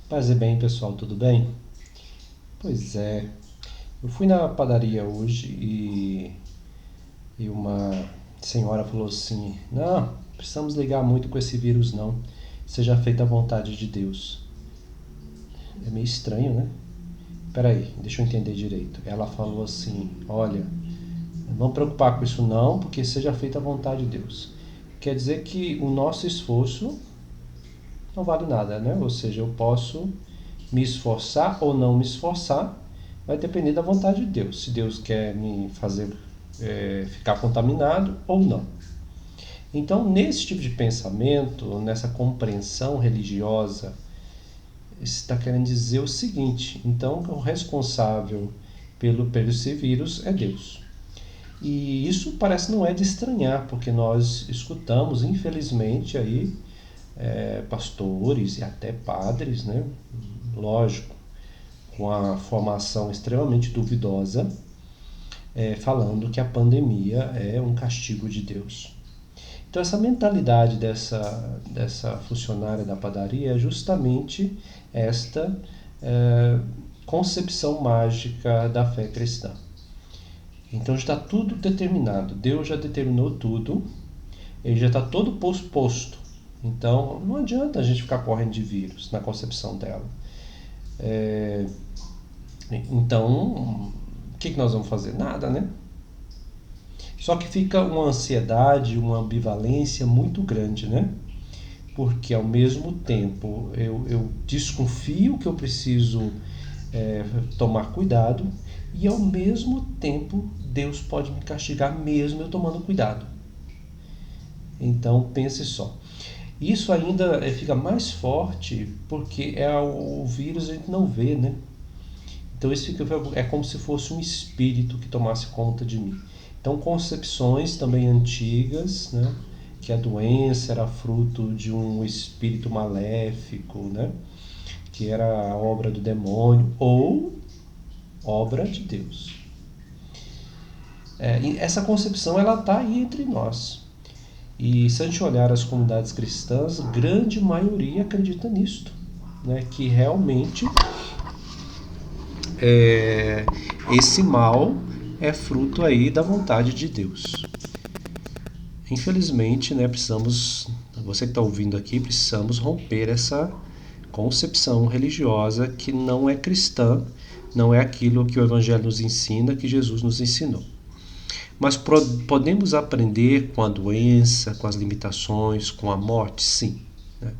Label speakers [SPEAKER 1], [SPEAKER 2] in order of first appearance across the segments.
[SPEAKER 1] Paz e bem, pessoal, tudo bem? Pois é, eu fui na padaria hoje e uma senhora falou assim: Não, precisamos ligar muito com esse vírus, não. Seja feita a vontade de Deus. É meio estranho, né? Peraí, deixa eu entender direito. Ela falou assim: Olha, não vamos preocupar com isso, não, porque seja feita a vontade de Deus. Quer dizer que o nosso esforço não vale nada, né? Ou seja, eu posso me esforçar ou não me esforçar, vai depender da vontade de Deus. Se Deus quer me fazer ficar contaminado ou não. Então, nesse tipo de pensamento, nessa compreensão religiosa, está querendo dizer o seguinte: então, o responsável pelo esse vírus é Deus. E isso parece não é de estranhar, porque nós escutamos, infelizmente, aí pastores e até padres, né? Lógico, com a formação extremamente duvidosa, falando que a pandemia é um castigo de Deus. Então, essa mentalidade dessa funcionária da padaria é justamente esta concepção mágica da fé cristã. Então, está tudo determinado. Deus já determinou tudo, ele já está todo posto. Então, não adianta a gente ficar correndo de vírus na concepção dela. Então, o que nós vamos fazer? Nada, né? Só que fica uma ansiedade, uma ambivalência muito grande, né? Porque ao mesmo tempo eu desconfio que eu preciso tomar cuidado e ao mesmo tempo Deus pode me castigar mesmo eu tomando cuidado. Então pense só. Isso ainda fica mais forte porque o vírus a gente não vê, né? Então isso é como se fosse um espírito que tomasse conta de mim. Então concepções também antigas, né? Que a doença era fruto de um espírito maléfico, né? Que era obra do demônio ou obra de Deus. E essa concepção ela está aí entre nós. E se a gente olhar as comunidades cristãs, grande maioria acredita nisto, né? Que realmente esse mal é fruto aí da vontade de Deus. Infelizmente, né, você que está ouvindo aqui, precisamos romper essa concepção religiosa que não é cristã, não é aquilo que o Evangelho nos ensina, que Jesus nos ensinou. Mas podemos aprender com a doença, com as limitações, com a morte? Sim. Né?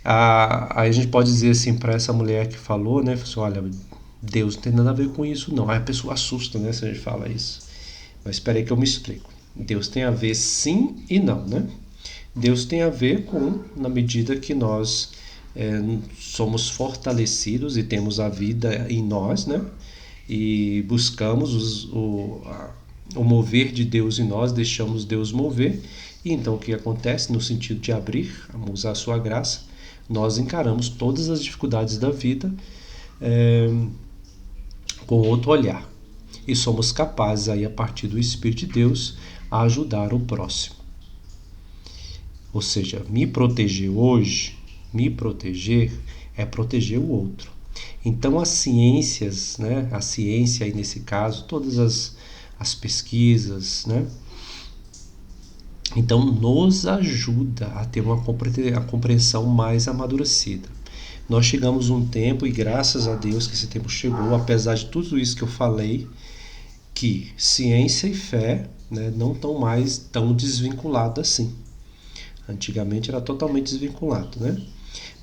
[SPEAKER 1] Aí a gente pode dizer assim para essa mulher que falou, né? Assim, olha, Deus não tem nada a ver com isso, não. Aí a pessoa assusta, né? Se a gente fala isso. Mas espera aí que eu me explico. Deus tem a ver sim e não, né? Deus tem a ver com, na medida que nós somos fortalecidos e temos a vida em nós, né? E buscamos o mover de Deus em nós, deixamos Deus mover. E então o que acontece? No sentido de abrir, usar a sua graça, nós encaramos todas as dificuldades da vida com outro olhar. E somos capazes, aí, a partir do Espírito de Deus, a ajudar o próximo. Ou seja, me proteger hoje, me proteger é proteger o outro. Então as ciências, né, a ciência aí nesse caso, todas as pesquisas, né, então nos ajuda a ter uma compreensão mais amadurecida. Nós chegamos um tempo, e graças a Deus que esse tempo chegou, apesar de tudo isso que eu falei, que ciência e fé, né, não estão mais tão desvinculadas assim. Antigamente era totalmente desvinculado, né?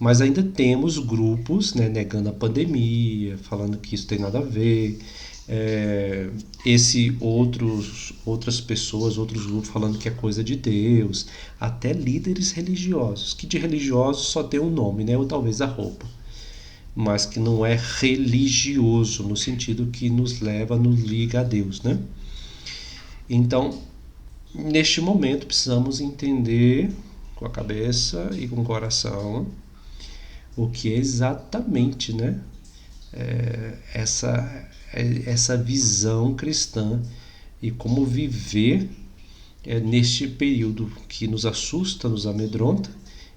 [SPEAKER 1] Mas ainda temos grupos, né, negando a pandemia, falando que isso tem nada a ver. Outras pessoas, outros grupos falando que é coisa de Deus. Até líderes religiosos, que de religiosos só tem um nome, né? Ou talvez a roupa. Mas que não é religioso, no sentido que nos liga a Deus, né? Então, neste momento, precisamos entender com a cabeça e com o coração o que é exatamente, né, essa visão cristã e como viver neste período que nos assusta, nos amedronta,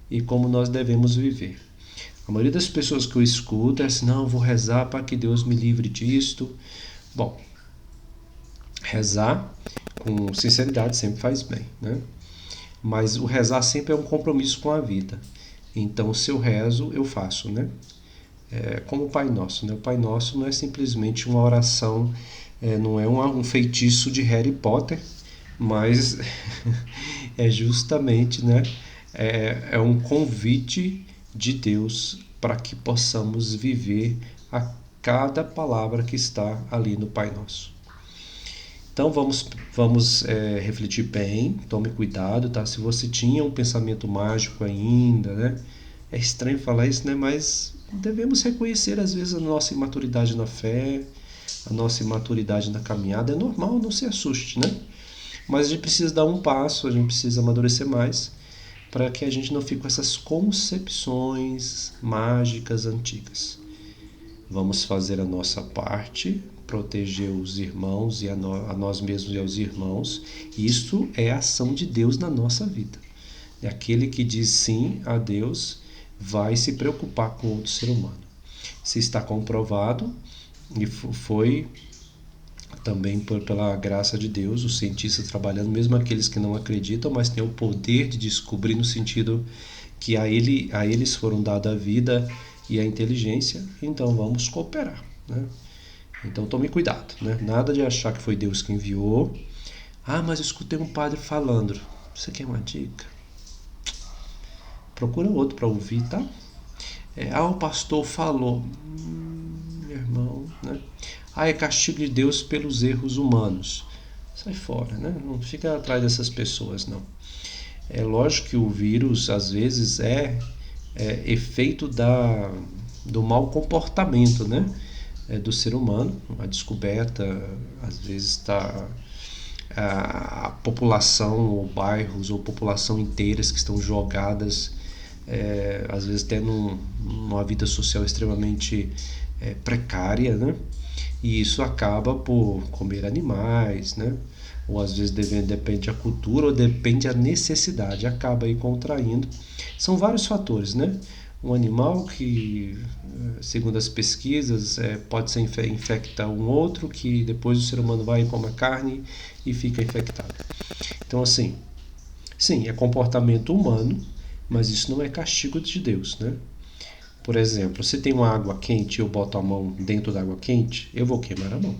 [SPEAKER 1] e como nós devemos viver. A maioria das pessoas que eu escuto é assim, não, eu vou rezar para que Deus me livre disto. Bom, rezar com sinceridade sempre faz bem, né? Mas o rezar sempre é um compromisso com a vida. Então, se eu rezo, eu faço, né? É como o Pai Nosso, né? O Pai Nosso não é simplesmente uma oração, não é um feitiço de Harry Potter, mas é justamente, né? É um convite de Deus para que possamos viver a cada palavra que está ali no Pai Nosso. Então vamos refletir bem, tome cuidado, tá? Se você tinha um pensamento mágico ainda, né? É estranho falar isso, né? Mas devemos reconhecer às vezes a nossa imaturidade na fé, a nossa imaturidade na caminhada. É normal, não se assuste, né? Mas a gente precisa dar um passo, a gente precisa amadurecer mais para que a gente não fique com essas concepções mágicas antigas. Vamos fazer a nossa parte, proteger os irmãos e a nós mesmos e aos irmãos. Isso é a ação de Deus na nossa vida. É aquele que diz sim a Deus vai se preocupar com outro ser humano. Se está comprovado, e foi também pela graça de Deus, os cientistas trabalhando, mesmo aqueles que não acreditam, mas têm o poder de descobrir no sentido que a eles foram dada a vida e a inteligência, então vamos cooperar, né? Então tome cuidado, né? Nada de achar que foi Deus que enviou. Ah, mas eu escutei um padre falando. Você quer uma dica? Procura outro para ouvir, tá? O pastor falou. Meu irmão, né? É castigo de Deus pelos erros humanos. Sai fora, né? Não fica atrás dessas pessoas, não. É lógico que o vírus, às vezes, é efeito do mau comportamento, né? Do ser humano. A descoberta, às vezes, está a população, ou bairros, ou população inteiras que estão jogadas, às vezes tendo uma vida social extremamente precária, né? E isso acaba por comer animais, né? Ou às vezes depende da cultura ou depende da necessidade, acaba aí contraindo. São vários fatores, né? Um animal que, segundo as pesquisas, pode ser infectar um outro, que depois o ser humano vai e come a carne e fica infectado. Então, assim, sim, é comportamento humano, mas isso não é castigo de Deus, né? Por exemplo, se tem uma água quente e eu boto a mão dentro da água quente, eu vou queimar a mão.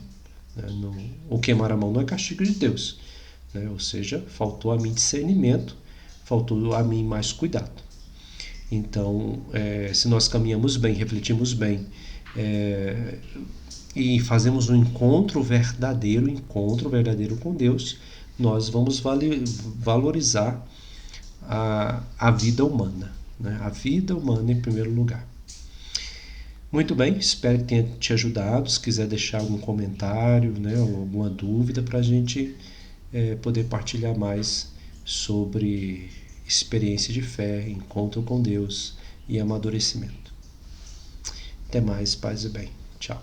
[SPEAKER 1] O queimar a mão não é castigo de Deus, né? Ou seja, faltou a mim discernimento, faltou a mim mais cuidado. Então, se nós caminhamos bem, refletimos bem, e fazemos um encontro verdadeiro com Deus, nós vamos valorizar a vida humana, né? A vida humana em primeiro lugar. Muito bem, espero que tenha te ajudado. Se quiser deixar algum comentário, né, ou alguma dúvida para a gente poder partilhar mais sobre experiência de fé, encontro com Deus e amadurecimento. Até mais, paz e bem. Tchau.